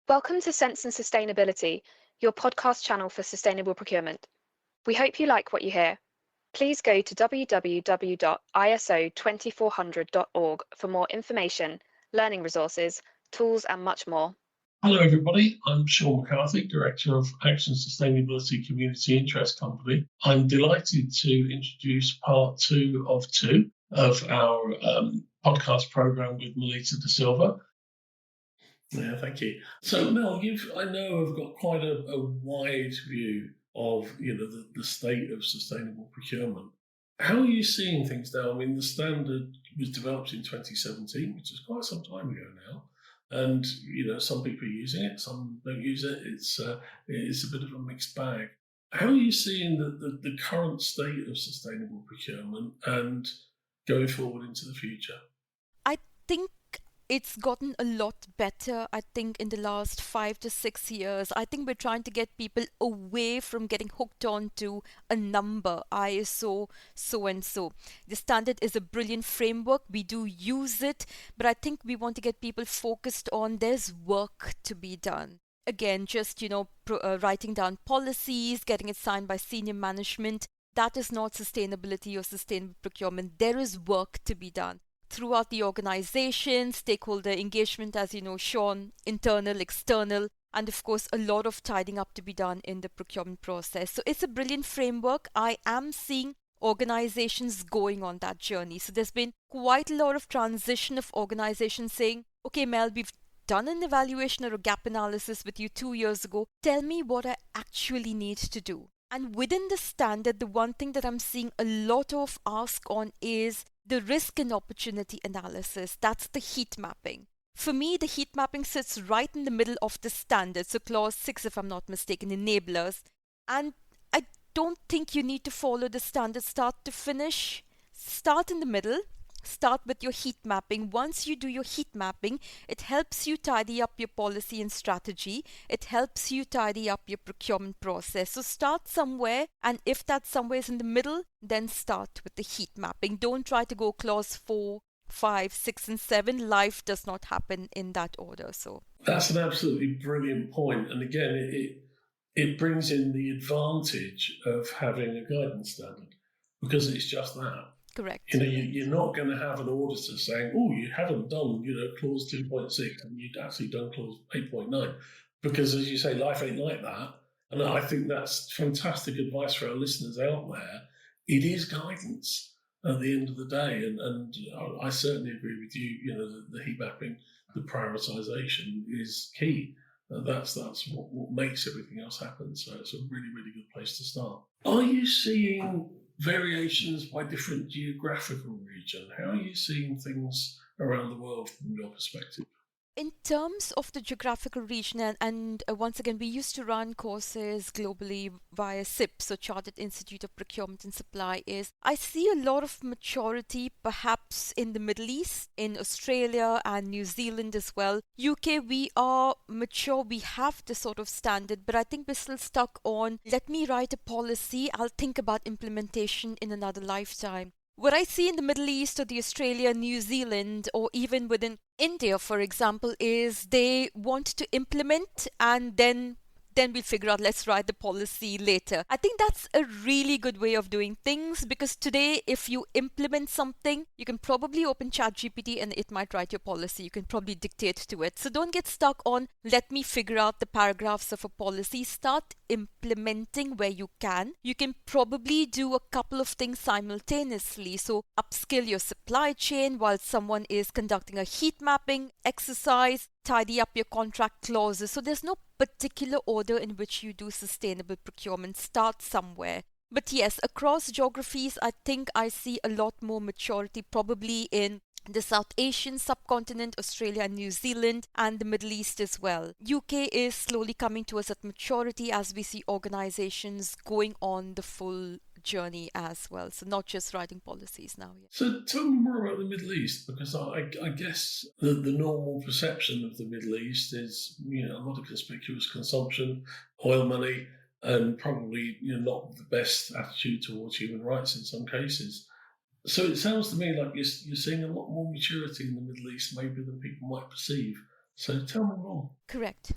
Welcome to Sense and Sustainability, your podcast channel for sustainable procurement. We hope you like what you hear. Please go to www.iso2400.org for more information, learning resources, tools, and much more. Hello, everybody. I'm Sean McCarthy, Director of Action Sustainability Community Interest Company. I'm delighted to introduce part two of our podcast program with Melita D'Silva. Yeah, thank you. So, Mel, I know have got quite a wide view of the state of sustainable procurement. How are you seeing things now? I mean, the standard was developed in 2017, which is quite some time ago now. And some people are using it, some don't use it. It's a bit of a mixed bag. How are you seeing the current state of sustainable procurement and going forward into the future? I think it's gotten a lot better, I think, in the last 5 to 6 years. I think we're trying to get people away from getting hooked on to a number, ISO, so and so. The standard is a brilliant framework. We do use it, but I think we want to get people focused on there's work to be done. Again, just, writing down policies, getting it signed by senior management. That is not sustainability or sustainable procurement. There is work to be done throughout the organization, stakeholder engagement, as you know, Sean, internal, external, and of course, a lot of tidying up to be done in the procurement process. So it's a brilliant framework. I am seeing organizations going on that journey. So there's been quite a lot of transition of organizations saying, okay, Mel, we've done an evaluation or a gap analysis with you 2 years ago. Tell me what I actually need to do. And within the standard, the one thing that I'm seeing a lot of ask on is the risk and opportunity analysis. That's the heat mapping. For me, the heat mapping sits right in the middle of the standard. So clause 6, if I'm not mistaken, enablers. And I don't think you need to follow the standard start to finish. Start in the middle. Start with your heat mapping. Once you do your heat mapping, it helps you tidy up your policy and strategy. It helps you tidy up your procurement process. So start somewhere, and if that somewhere is in the middle, then start with the heat mapping. Don't try to go clause 4, 5, 6, and 7. Life does not happen in that order. So that's an absolutely brilliant point. And again, it brings in the advantage of having a guidance standard because it's just that. Correct. You're not going to have an auditor saying, "Oh, you haven't done, clause 2.6, and you'd actually done clause 8.9," because, as you say, life ain't like that. And I think that's fantastic advice for our listeners out there. It is guidance at the end of the day, and I certainly agree with you. The heat mapping, the prioritization is key. That's what makes everything else happen. So it's a really, really good place to start. Are you seeing variations by different geographical region? How are you seeing things around the world from your perspective? In terms of the geographical region, and once again, we used to run courses globally via CIP, so Chartered Institute of Procurement and Supply, I see a lot of maturity perhaps in the Middle East, in Australia and New Zealand as well. UK, we are mature, we have this sort of standard, but I think we're still stuck on, let me write a policy, I'll think about implementation in another lifetime. What I see in the Middle East or the Australia, New Zealand, or even within India, for example, is they want to implement and then we'll figure out, let's write the policy later. I think that's a really good way of doing things because today, if you implement something, you can probably open ChatGPT and it might write your policy. You can probably dictate to it. So don't get stuck on, let me figure out the paragraphs of a policy. Start implementing where you can. You can probably do a couple of things simultaneously. So upskill your supply chain while someone is conducting a heat mapping exercise. Tidy up your contract clauses. So there's no particular order in which you do sustainable procurement. Start somewhere. But yes, across geographies, I think I see a lot more maturity probably in the South Asian subcontinent, Australia and New Zealand, and the Middle East as well. UK is slowly coming to us at maturity as we see organizations going on the full journey as well. So not just writing policies now. Yeah. So tell me more about the Middle East, because I guess the normal perception of the Middle East is, a lot of conspicuous consumption, oil money, and probably not the best attitude towards human rights in some cases. So it sounds to me like you're seeing a lot more maturity in the Middle East maybe than people might perceive. So tell me more. Correct.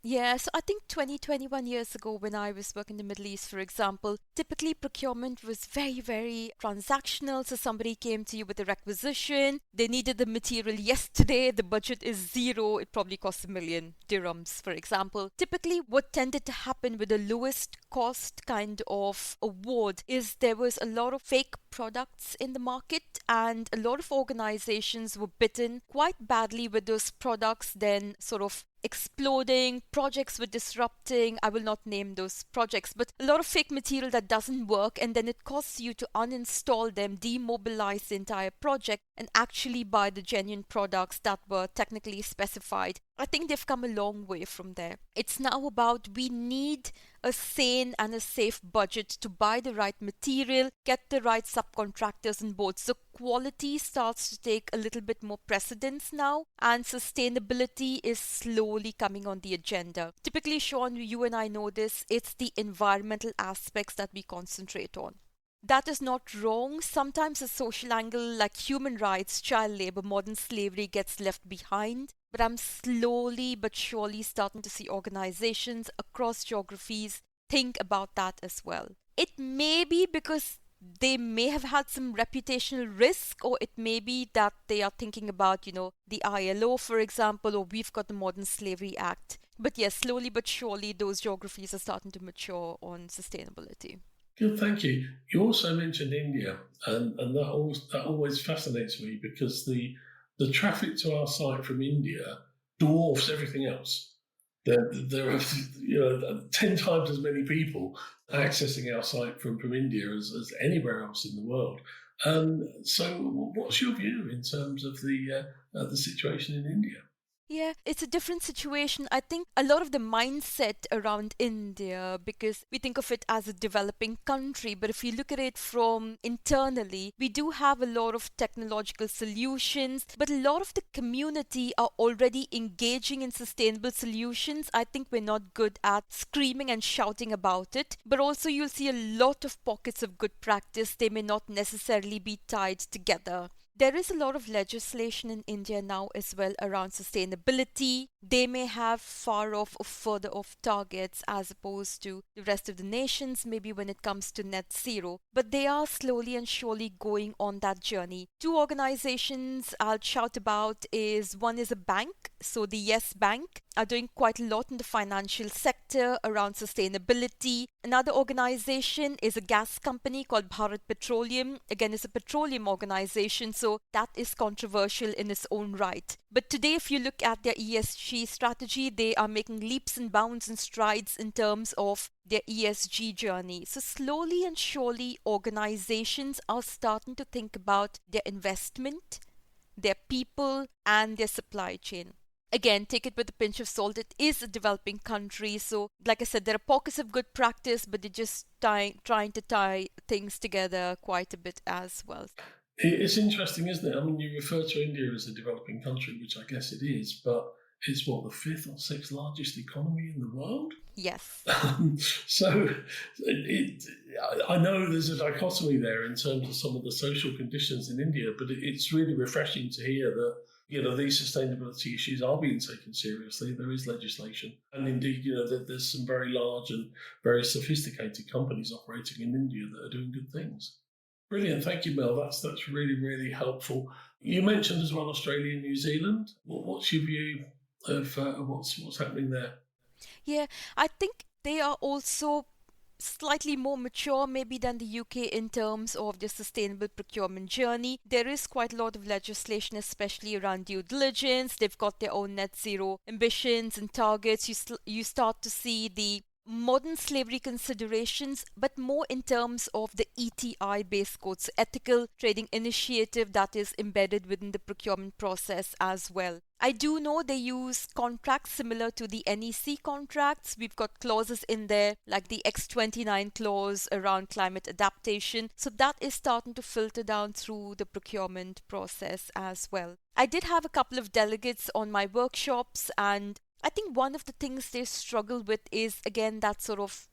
Yeah, so I think 20, 21 years ago when I was working in the Middle East, for example, typically procurement was very, very transactional. So somebody came to you with a requisition, they needed the material yesterday, the budget is zero, it probably costs 1 million dirhams, for example. Typically, what tended to happen with the lowest cost kind of award is there was a lot of fake products in the market, and a lot of organizations were bitten quite badly with those products, then sort of exploding, projects were disrupting. I will not name those projects, but a lot of fake material that doesn't work, and then it costs you to uninstall them, demobilize the entire project, and actually buy the genuine products that were technically specified. I think they've come a long way from there. It's now about we need a sane and a safe budget to buy the right material, get the right subcontractors on board. So quality starts to take a little bit more precedence now, and sustainability is slowly coming on the agenda. Typically, Sean, you and I know this, it's the environmental aspects that we concentrate on. That is not wrong. Sometimes a social angle like human rights, child labor, modern slavery gets left behind. But I'm slowly but surely starting to see organizations across geographies think about that as well. It may be because they may have had some reputational risk, or it may be that they are thinking about, the ILO, for example, or we've got the Modern Slavery Act. But yes, slowly but surely, those geographies are starting to mature on sustainability. Good, thank you. You also mentioned India, and that always fascinates me because the traffic to our site from India dwarfs everything else. There are 10 times as many people accessing our site from India as anywhere else in the world. So, what's your view in terms of the situation in India? Yeah, it's a different situation. I think a lot of the mindset around India, because we think of it as a developing country, but if you look at it from internally, we do have a lot of technological solutions, but a lot of the community are already engaging in sustainable solutions. I think we're not good at screaming and shouting about it, but also you'll see a lot of pockets of good practice. They may not necessarily be tied together. There is a lot of legislation in India now as well around sustainability. They may have far off or further off targets as opposed to the rest of the nations, maybe when it comes to net zero. But they are slowly and surely going on that journey. Two organizations I'll shout about is one is a bank, so the Yes Bank are doing quite a lot in the financial sector around sustainability. Another organization is a gas company called Bharat Petroleum. Again, it's a petroleum organization, so that is controversial in its own right. But today, if you look at their ESG strategy, they are making leaps and bounds and strides in terms of their ESG journey. So slowly and surely, organizations are starting to think about their investment, their people, and their supply chain. Again, take it with a pinch of salt. It is a developing country. So, like I said, there are pockets of good practice, but they're just trying to tie things together quite a bit as well. It's interesting, isn't it? I mean, you refer to India as a developing country, which I guess it is, but it's what, the fifth or sixth largest economy in the world? Yes. So I know there's a dichotomy there in terms of some of the social conditions in India, but it's really refreshing to hear that these sustainability issues are being taken seriously. There is legislation, and indeed, there's some very large and very sophisticated companies operating in India that are doing good things. Brilliant, thank you, Mel. That's really, really helpful. You mentioned as well Australia and New Zealand. What's your view of what's happening there? Yeah, I think they are also slightly more mature maybe than the UK in terms of the sustainable procurement journey. There is quite a lot of legislation, especially around due diligence. They've got their own net zero ambitions and targets. You start to see the modern slavery considerations, but more in terms of the ETI based codes, ethical trading initiative that is embedded within the procurement process as well. I do know they use contracts similar to the NEC contracts. We've got clauses in there like the X29 clause around climate adaptation. So that is starting to filter down through the procurement process as well. I did have a couple of delegates on my workshops, and I think one of the things they struggle with is, again, that sort of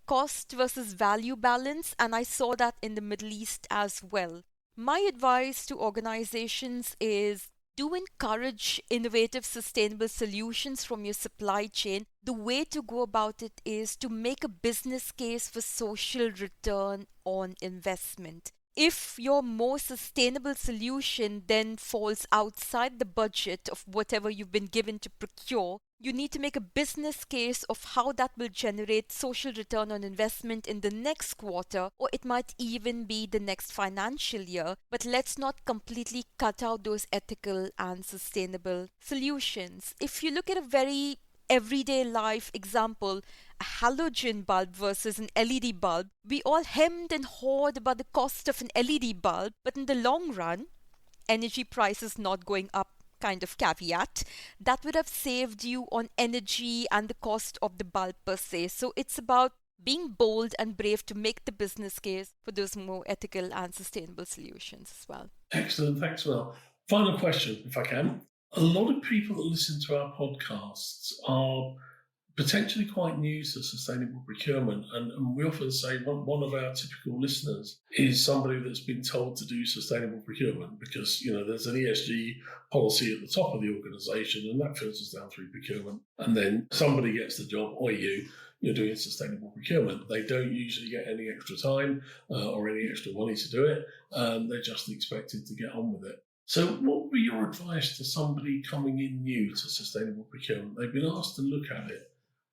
cost versus value balance, and I saw that in the Middle East as well. My advice to organizations is do encourage innovative, sustainable solutions from your supply chain. The way to go about it is to make a business case for social return on investment. If your more sustainable solution then falls outside the budget of whatever you've been given to procure, you need to make a business case of how that will generate social return on investment in the next quarter, or it might even be the next financial year. But let's not completely cut out those ethical and sustainable solutions. If you look at a very everyday life example, a halogen bulb versus an LED bulb, we all hemmed and hawed about the cost of an LED bulb, but in the long run, energy prices not going up kind of caveat, that would have saved you on energy and the cost of the bulb per se. So it's about being bold and brave to make the business case for those more ethical and sustainable solutions as well. Excellent. Thanks, Mel. Final question, if I can. A lot of people that listen to our podcasts are potentially quite new to sustainable procurement. And we often say one of our typical listeners is somebody that's been told to do sustainable procurement because, there's an ESG policy at the top of the organisation and that filters down through procurement. And then somebody gets the job, or you're doing sustainable procurement. They don't usually get any extra time or any extra money to do it. They're just expected to get on with it. So what would be your advice to somebody coming in new to sustainable procurement? They've been asked to look at it.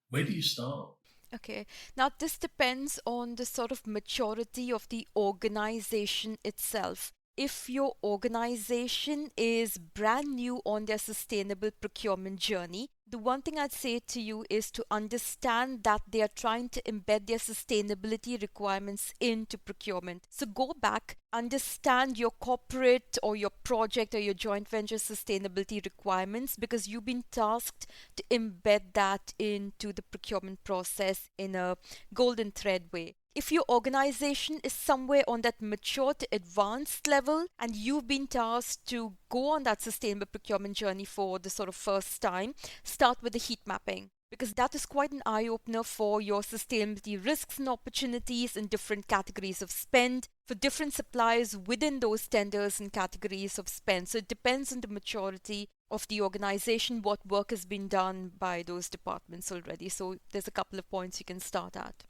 Where do you start? Okay, now this depends on the sort of maturity of the organization itself. If your organization is brand new on their sustainable procurement journey, the one thing I'd say to you is to understand that they are trying to embed their sustainability requirements into procurement. So go back, understand your corporate or your project or your joint venture sustainability requirements, because you've been tasked to embed that into the procurement process in a golden thread way. If your organization is somewhere on that mature to advanced level and you've been tasked to go on that sustainable procurement journey for the sort of first time, start with the heat mapping, because that is quite an eye-opener for your sustainability risks and opportunities in different categories of spend, for different suppliers within those tenders and categories of spend. So it depends on the maturity of the organization, what work has been done by those departments already. So there's a couple of points you can start at.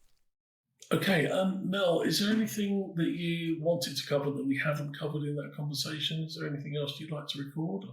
Okay, Mel, is there anything that you wanted to cover that we haven't covered in that conversation? Is there anything else you'd like to record?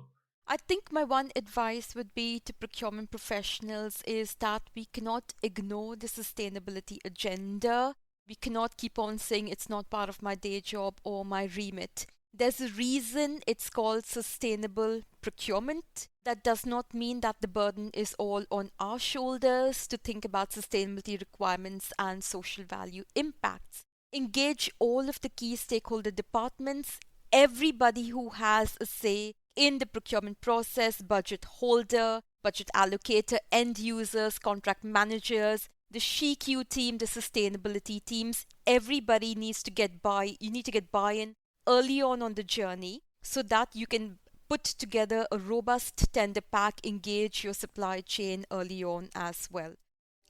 I think my one advice would be to procurement professionals is that we cannot ignore the sustainability agenda. We cannot keep on saying it's not part of my day job or my remit. There's a reason it's called sustainable procurement. That does not mean that the burden is all on our shoulders to think about sustainability requirements and social value impacts. Engage all of the key stakeholder departments, everybody who has a say in the procurement process, budget holder, budget allocator, end users, contract managers, the SHEQ team, the sustainability teams. Everybody needs to get you need to get buy-in early on the journey so that you can put together a robust tender pack, engage your supply chain early on as well.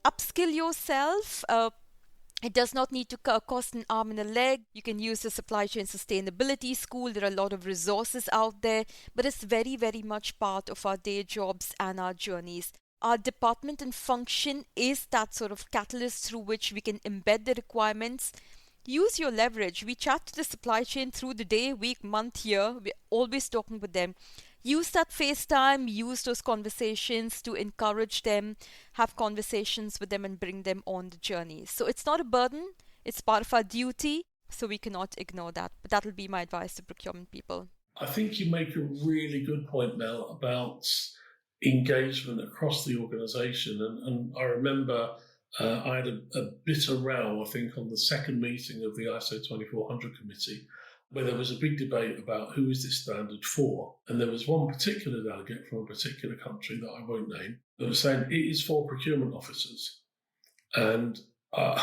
Upskill yourself. It does not need to cost an arm and a leg. You can use the supply chain sustainability school. There are a lot of resources out there, but it's very, very much part of our day jobs and our journeys. Our department and function is that sort of catalyst through which we can embed the requirements. Use your leverage. We chat to the supply chain through the day, week, month, year. We're always talking with them. Use that FaceTime, use those conversations to encourage them, have conversations with them and bring them on the journey. So it's not a burden, it's part of our duty, so we cannot ignore that. But that'll be my advice to procurement people. I think you make a really good point, Mel, about engagement across the organisation. And I remember I had a bit of row, I think, on the second meeting of the ISO 2400 committee, where there was a big debate about who is this standard for. And there was one particular delegate from a particular country that I won't name that was saying it is for procurement officers. And my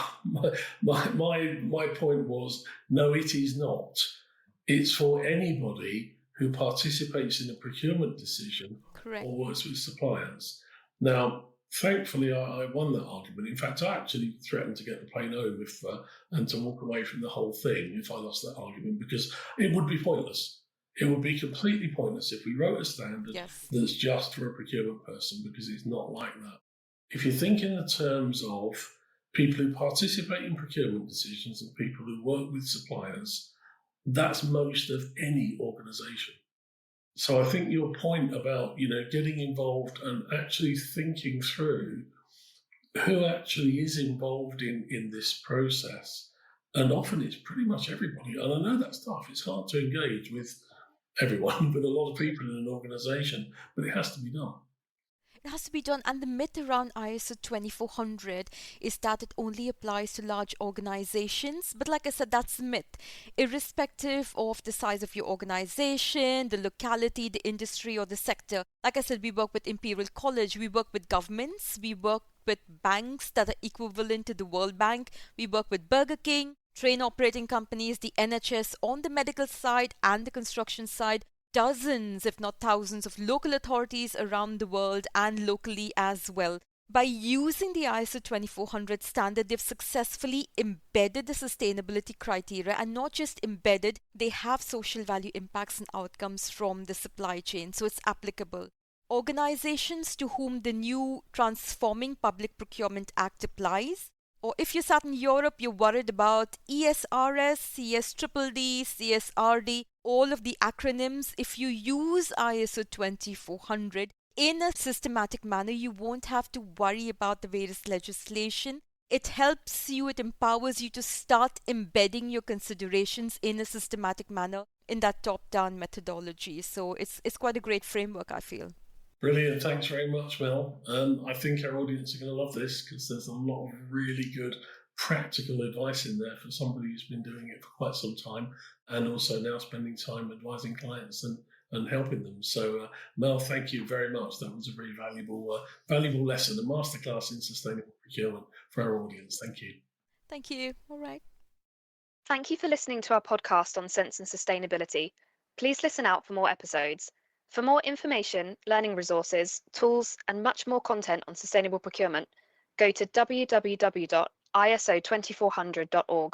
point was, no, it is not. It's for anybody who participates in a procurement decision. Correct. Or works with suppliers. Now, thankfully, I won that argument. In fact, I actually threatened to get the plane home and to walk away from the whole thing if I lost that argument, because it would be pointless. It would be completely pointless if we wrote a standard Yes. that's just for a procurement person, because it's not like that. If you think in the terms of people who participate in procurement decisions and people who work with suppliers, that's most of any organisation. So I think your point about, getting involved and actually thinking through who actually is involved in this process, and often it's pretty much everybody. And I know that's tough. It's hard to engage with everyone, with a lot of people in an organisation, but it has to be done. It has to be done, and the myth around ISO 2400 is that it only applies to large organizations. But like I said, that's a myth. Irrespective of the size of your organization, the locality, the industry, or the sector. Like I said, we work with Imperial College, we work with governments, we work with banks that are equivalent to the World Bank, we work with Burger King, train operating companies, the NHS on the medical side and the construction side, dozens, if not thousands, of local authorities around the world and locally as well. By using the ISO 2400 standard, they've successfully embedded the sustainability criteria, and not just embedded, they have social value impacts and outcomes from the supply chain, so it's applicable. Organizations to whom the new Transforming Public Procurement Act applies, or if you sat in Europe, you're worried about ESRS, CSDDD, CSRD, all of the acronyms. If you use ISO 2400 in a systematic manner, you won't have to worry about the various legislation. It helps you, it empowers you to start embedding your considerations in a systematic manner in that top-down methodology. So it's quite a great framework, I feel. Brilliant. Thanks very much, Mel. I think our audience are going to love this, because there's a lot of really good practical advice in there for somebody who's been doing it for quite some time, and also now spending time advising clients and helping them. So, Mel, thank you very much. That was a very valuable lesson, a masterclass in sustainable procurement for our audience. Thank you. Thank you. All right. Thank you for listening to our podcast on Sense and Sustainability. Please listen out for more episodes. For more information, learning resources, tools, and much more content on sustainable procurement, go to www.iso2400.org.